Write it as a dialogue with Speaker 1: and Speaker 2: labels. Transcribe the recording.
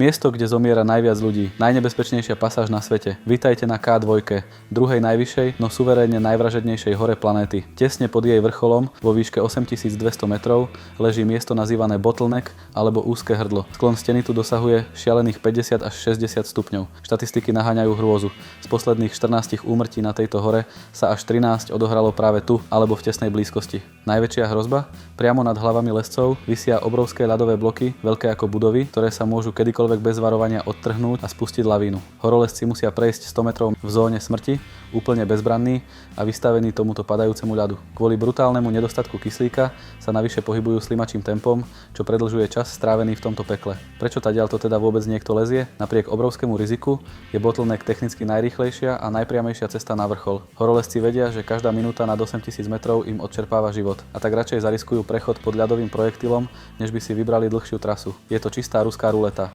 Speaker 1: Miesto, kde zomiera najviac ľudí, najnebezpečnejšia pasáž na svete. Vítajte na K2, druhej najvyššej, no suverénne najvražednejšej hore planéty. Tesne pod jej vrcholom, vo výške 8200 metrov, leží miesto nazývané Bottleneck alebo úzke hrdlo. Sklon steny tu dosahuje šialených 50 až 60 stupňov. Štatistiky naháňajú hrôzu. Z posledných 14 úmrtí na tejto hore sa až 13 odohralo práve tu alebo v tesnej blízkosti. Najväčšia hrozba? Priamo nad hlavami lescov visia obrovské ľadové bloky, veľké ako budovy, ktoré sa môžu kedykoľvek bez varovania odtrhnúť a spustiť lavínu. Horolezci musia prejsť 100 metrov v zóne smrti, úplne bezbranní a vystavení tomuto padajúcemu ľadu. Kvôli brutálnemu nedostatku kyslíka sa navyše pohybujú slimačím tempom, čo predĺžuje čas strávený v tomto pekle. Prečo tadiaľto teda vôbec niekto lezie? Napriek obrovskému riziku je Bottleneck technicky najrýchlejšia a najpriamejšia cesta na vrchol. Horolezci vedia, že každá minúta nad 8000 metrov im odčerpáva život a tak radšej zariskujú prechod pod ľadovým projektilom, než by si vybrali dlhšiu trasu. Je to čistá ruská ruleta.